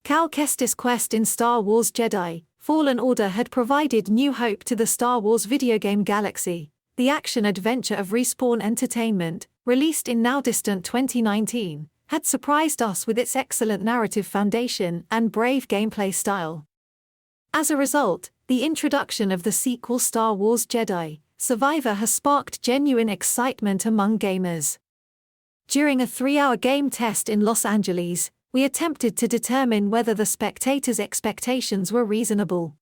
Cal Kestis' quest in Star Wars Jedi: Fallen Order had provided new hope to the Star Wars video game galaxy. The action-adventure of Respawn Entertainment, released in now-distant 2019, had surprised us with its excellent narrative foundation and brave gameplay style. As a result, the introduction of the sequel Star Wars Jedi: Survivor has sparked genuine excitement among gamers. During a 3-hour game test in Los Angeles, we attempted to determine whether the spectators' expectations were reasonable.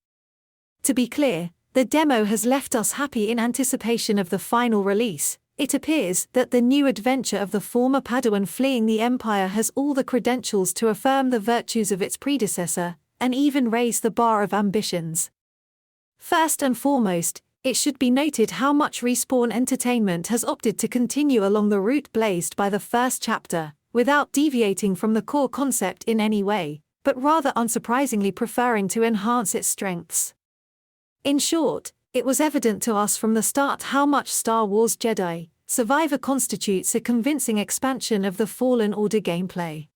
To be clear, the demo has left us happy in anticipation of the final release. It appears that the new adventure of the former Padawan fleeing the Empire has all the credentials to affirm the virtues of its predecessor, and even raise the bar of ambitions. First and foremost, it should be noted how much Respawn Entertainment has opted to continue along the route blazed by the first chapter, without deviating from the core concept in any way, but rather unsurprisingly preferring to enhance its strengths. In short, it was evident to us from the start how much Star Wars Jedi: Survivor constitutes a convincing expansion of the Fallen Order gameplay.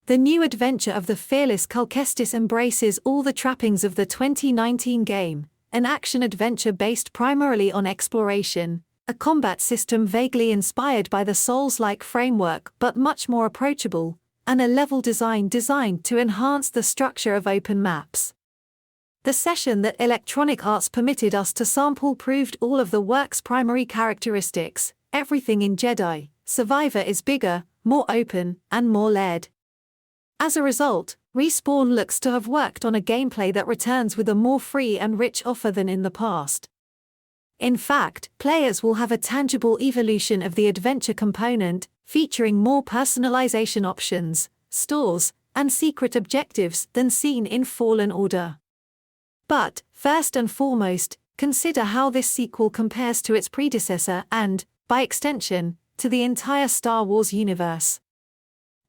The new adventure of the fearless Cal Kestis embraces all the trappings of the 2019 game, an action-adventure based primarily on exploration, a combat system vaguely inspired by the Souls-like framework but much more approachable, and a level design designed to enhance the structure of open maps. The session that Electronic Arts permitted us to sample proved all of the work's primary characteristics. Everything in Jedi: Survivor is bigger, more open, and more layered. As a result, Respawn looks to have worked on a gameplay that returns with a more free and rich offer than in the past. In fact, players will have a tangible evolution of the adventure component, featuring more personalization options, stores, and secret objectives than seen in Fallen Order. But, first and foremost, consider how this sequel compares to its predecessor and, by extension, to the entire Star Wars universe.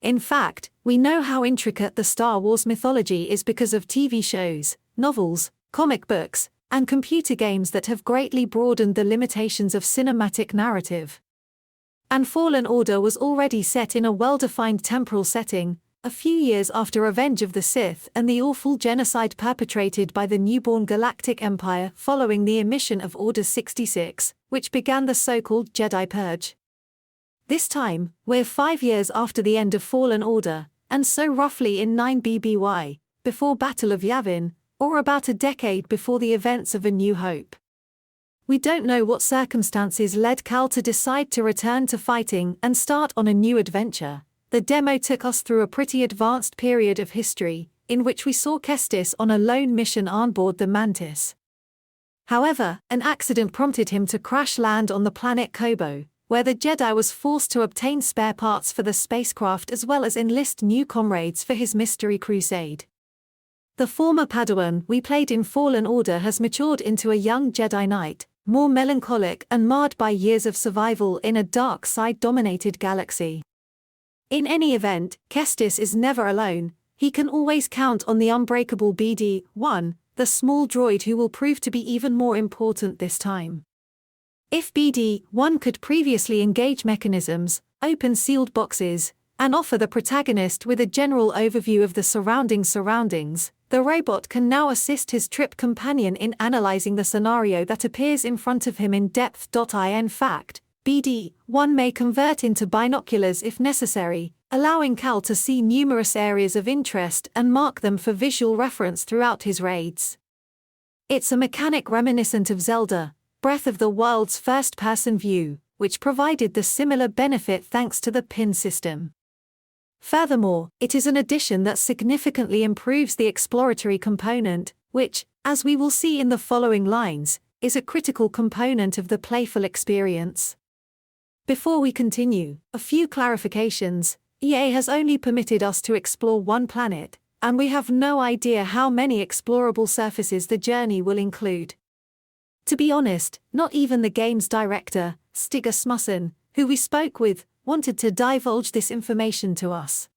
In fact, we know how intricate the Star Wars mythology is because of TV shows, novels, comic books, and computer games that have greatly broadened the limitations of cinematic narrative. And Fallen Order was already set in a well-defined temporal setting, a few years after Revenge of the Sith and the awful genocide perpetrated by the newborn Galactic Empire following the emission of Order 66, which began the so-called Jedi Purge. This time, we're 5 years after the end of Fallen Order, and so roughly in 9 BBY, before Battle of Yavin, or about a decade before the events of A New Hope. We don't know what circumstances led Cal to decide to return to fighting and start on a new adventure. The demo took us through a pretty advanced period of history, in which we saw Kestis on a lone mission on board the Mantis. However, an accident prompted him to crash land on the planet Kobo, where the Jedi was forced to obtain spare parts for the spacecraft as well as enlist new comrades for his mystery crusade. The former Padawan we played in Fallen Order has matured into a young Jedi Knight, more melancholic and marred by years of survival in a dark side-dominated galaxy. In any event, Kestis is never alone. He can always count on the unbreakable BD-1, the small droid who will prove to be even more important this time. If BD-1 could previously engage mechanisms, open sealed boxes, and offer the protagonist with a general overview of the surroundings, the robot can now assist his trip companion in analyzing the scenario that appears in front of him in depth. In fact, BD-1 may convert into binoculars if necessary, allowing Cal to see numerous areas of interest and mark them for visual reference throughout his raids. It's a mechanic reminiscent of Zelda: Breath of the Wild's first-person view, which provided the similar benefit thanks to the pin system. Furthermore, it is an addition that significantly improves the exploratory component, which, as we will see in the following lines, is a critical component of the playful experience. Before we continue, a few clarifications. EA has only permitted us to explore one planet, and we have no idea how many explorable surfaces the journey will include. To be honest, not even the game's director, Stig Asmussen, who we spoke with, wanted to divulge this information to us.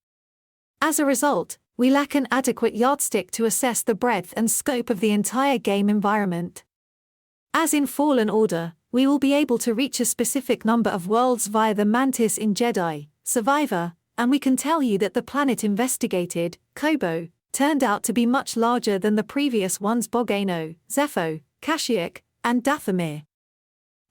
As a result, we lack an adequate yardstick to assess the breadth and scope of the entire game environment. As in Fallen Order, we will be able to reach a specific number of worlds via the Mantis in Jedi: Survivor, and we can tell you that the planet investigated, Kobo, turned out to be much larger than the previous ones Bogano, Zepho, Kashyyyk, and Dathomir.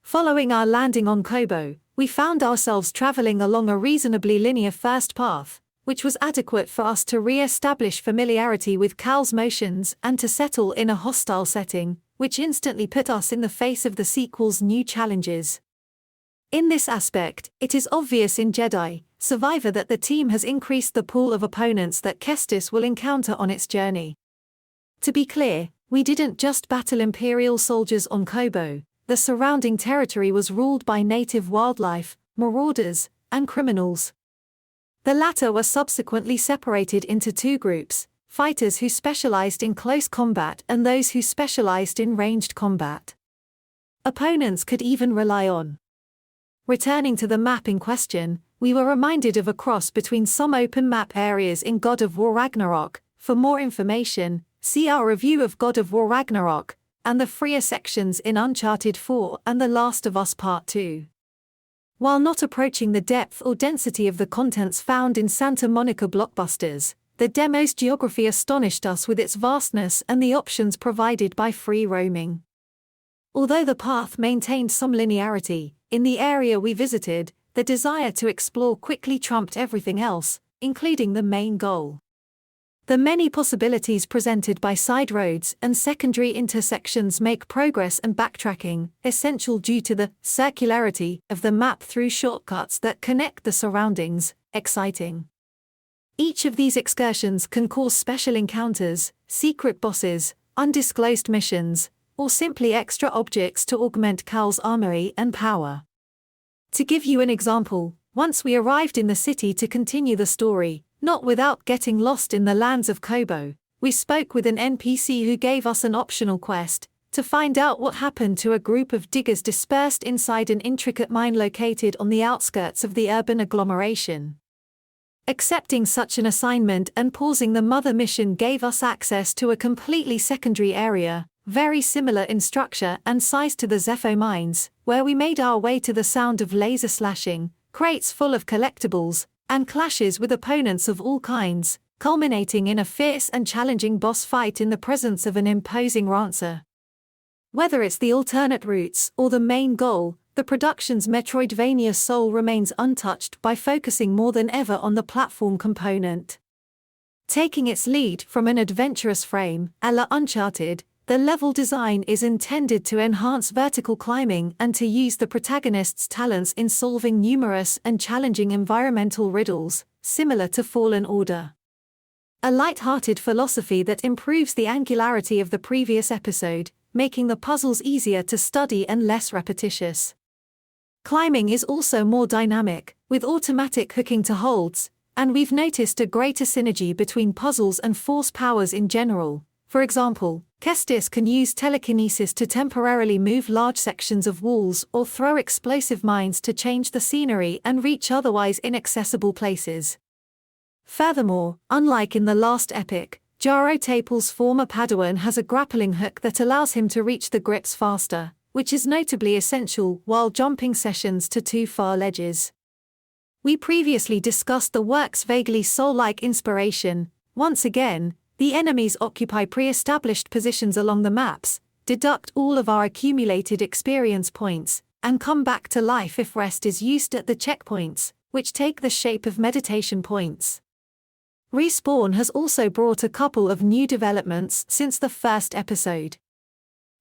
Following our landing on Kobo, we found ourselves traveling along a reasonably linear first path, which was adequate for us to re-establish familiarity with Cal's motions and to settle in a hostile setting, which instantly put us in the face of the sequel's new challenges. In this aspect, it is obvious in Jedi Survivor that the team has increased the pool of opponents that Kestis will encounter on its journey. To be clear, we didn't just battle Imperial soldiers on Kobo. The surrounding territory was ruled by native wildlife, marauders, and criminals. The latter were subsequently separated into two groups: fighters who specialized in close combat and those who specialized in ranged combat. Opponents could even rely on. Returning to the map in question, we were reminded of a cross between some open map areas in God of War Ragnarok. For more information, see our review of God of War Ragnarok, and the freer sections in Uncharted 4 and The Last of Us Part 2. While not approaching the depth or density of the contents found in Santa Monica blockbusters, the demo's geography astonished us with its vastness and the options provided by free roaming. Although the path maintained some linearity, in the area we visited, the desire to explore quickly trumped everything else, including the main goal. The many possibilities presented by side roads and secondary intersections make progress and backtracking essential due to the circularity of the map through shortcuts that connect the surroundings, exciting. Each of these excursions can cause special encounters, secret bosses, undisclosed missions, or simply extra objects to augment Cal's armory and power. To give you an example, once we arrived in the city to continue the story, not without getting lost in the lands of Kobo, we spoke with an NPC who gave us an optional quest to find out what happened to a group of diggers dispersed inside an intricate mine located on the outskirts of the urban agglomeration. Accepting such an assignment and pausing the mother mission gave us access to a completely secondary area, very similar in structure and size to the Zepho mines, where we made our way to the sound of laser slashing, crates full of collectibles, and clashes with opponents of all kinds, culminating in a fierce and challenging boss fight in the presence of an imposing Rancer. Whether it's the alternate routes or the main goal, the production's Metroidvania soul remains untouched by focusing more than ever on the platform component. Taking its lead from an adventurous frame, a la Uncharted, the level design is intended to enhance vertical climbing and to use the protagonist's talents in solving numerous and challenging environmental riddles, similar to Fallen Order. A light-hearted philosophy that improves the angularity of the previous episode, making the puzzles easier to study and less repetitious. Climbing is also more dynamic, with automatic hooking to holds, and we've noticed a greater synergy between puzzles and force powers in general. For example, Kestis can use telekinesis to temporarily move large sections of walls or throw explosive mines to change the scenery and reach otherwise inaccessible places. Furthermore, unlike in the last epic, Jaro Tapel's former Padawan has a grappling hook that allows him to reach the grips faster, which is notably essential while jumping sessions to too far ledges. We previously discussed the work's vaguely soul-like inspiration. Once again, the enemies occupy pre-established positions along the maps, deduct all of our accumulated experience points, and come back to life if rest is used at the checkpoints, which take the shape of meditation points. Respawn has also brought a couple of new developments since the first episode.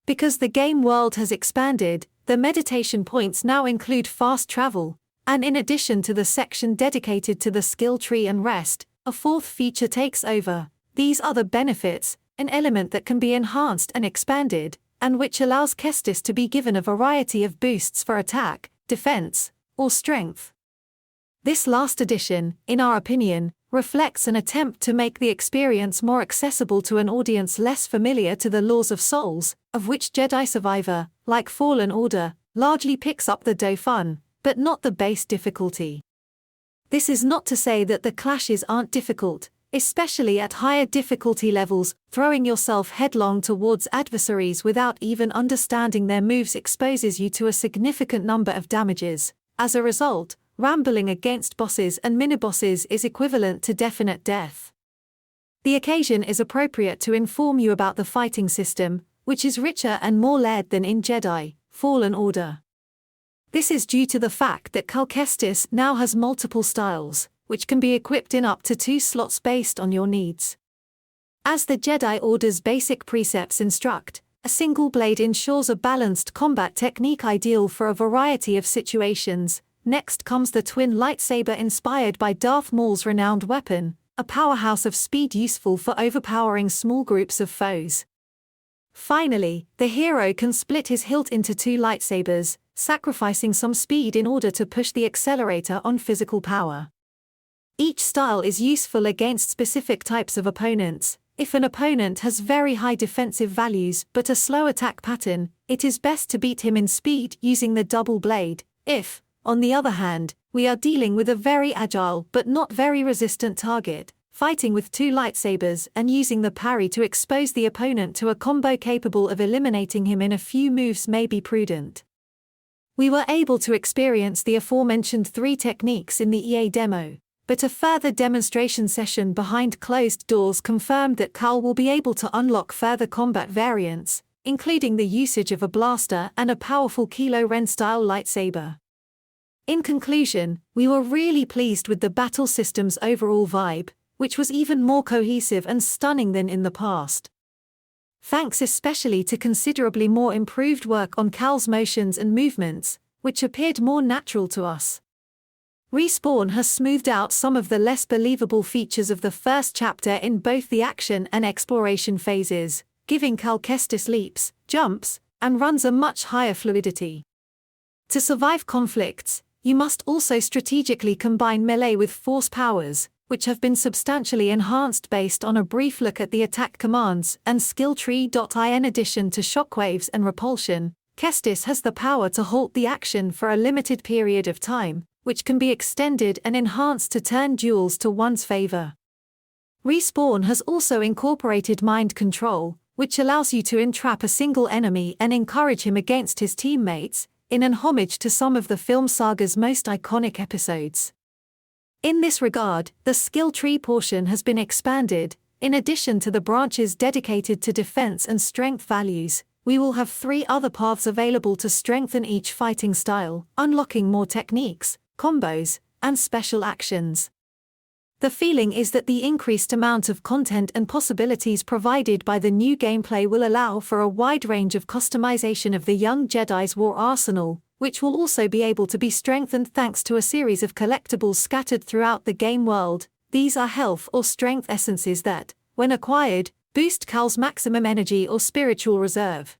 Because the game world has expanded, the meditation points now include fast travel, and in addition to the section dedicated to the skill tree and rest, a fourth feature takes over. These other benefits, an element that can be enhanced and expanded, and which allows Kestis to be given a variety of boosts for attack, defense, or strength. This last addition, in our opinion, reflects an attempt to make the experience more accessible to an audience less familiar to the laws of Souls, of which Jedi Survivor, like Fallen Order, largely picks up the fun, but not the base difficulty. This is not to say that the clashes aren't difficult, especially at higher difficulty levels. Throwing yourself headlong towards adversaries without even understanding their moves exposes you to a significant number of damages. As a result, rambling against bosses and minibosses is equivalent to definite death. The occasion is appropriate to inform you about the fighting system, which is richer and more layered than in Jedi Fallen Order. This is due to the fact that Cal Kestis now has multiple styles, which can be equipped in up to 2 slots based on your needs. As the Jedi Order's basic precepts instruct, a single blade ensures a balanced combat technique ideal for a variety of situations. Next comes the twin lightsaber inspired by Darth Maul's renowned weapon, a powerhouse of speed useful for overpowering small groups of foes. Finally, the hero can split his hilt into 2 lightsabers, sacrificing some speed in order to push the accelerator on physical power. Each style is useful against specific types of opponents. If an opponent has very high defensive values but a slow attack pattern, it is best to beat him in speed using the double blade. If, on the other hand, we are dealing with a very agile but not very resistant target, fighting with 2 lightsabers and using the parry to expose the opponent to a combo capable of eliminating him in a few moves may be prudent. We were able to experience the aforementioned 3 techniques in the EA demo, but a further demonstration session behind closed doors confirmed that Cal will be able to unlock further combat variants, including the usage of a blaster and a powerful Kylo Ren-style lightsaber. In conclusion, we were really pleased with the battle system's overall vibe, which was even more cohesive and stunning than in the past. Thanks especially to considerably more improved work on Cal's motions and movements, which appeared more natural to us. Respawn has smoothed out some of the less believable features of the first chapter in both the action and exploration phases, giving Cal Kestis leaps, jumps, and runs a much higher fluidity. To survive conflicts, you must also strategically combine melee with force powers, which have been substantially enhanced based on a brief look at the attack commands and skill tree. In addition to shockwaves and repulsion, Kestis has the power to halt the action for a limited period of time, which can be extended and enhanced to turn duels to one's favor. Respawn has also incorporated mind control, which allows you to entrap a single enemy and encourage him against his teammates, in an homage to some of the film saga's most iconic episodes. In this regard, the skill tree portion has been expanded. In addition to the branches dedicated to defense and strength values, we will have 3 other paths available to strengthen each fighting style, unlocking more techniques, combos, and special actions. The feeling is that the increased amount of content and possibilities provided by the new gameplay will allow for a wide range of customization of the young Jedi's war arsenal, which will also be able to be strengthened thanks to a series of collectibles scattered throughout the game world. These are health or strength essences that, when acquired, boost Cal's maximum energy or spiritual reserve.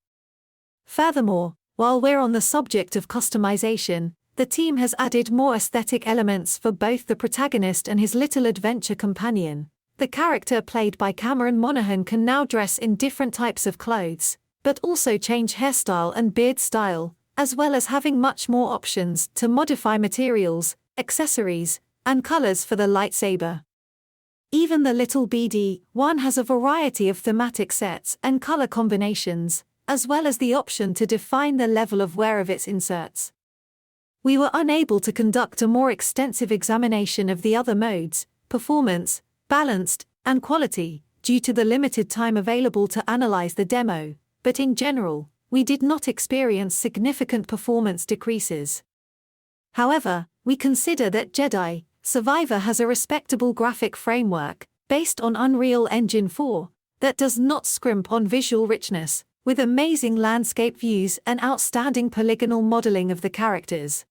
Furthermore, while we're on the subject of customization, the team has added more aesthetic elements for both the protagonist and his little adventure companion. The character played by Cameron Monaghan can now dress in different types of clothes, but also change hairstyle and beard style, as well as having much more options to modify materials, accessories, and colors for the lightsaber. Even the little BD-1 has a variety of thematic sets and color combinations, as well as the option to define the level of wear of its inserts. We were unable to conduct a more extensive examination of the other modes, performance, balanced, and quality, due to the limited time available to analyze the demo, but in general, we did not experience significant performance decreases. However, we consider that Jedi Survivor has a respectable graphic framework, based on Unreal Engine 4, that does not scrimp on visual richness, with amazing landscape views and outstanding polygonal modeling of the characters.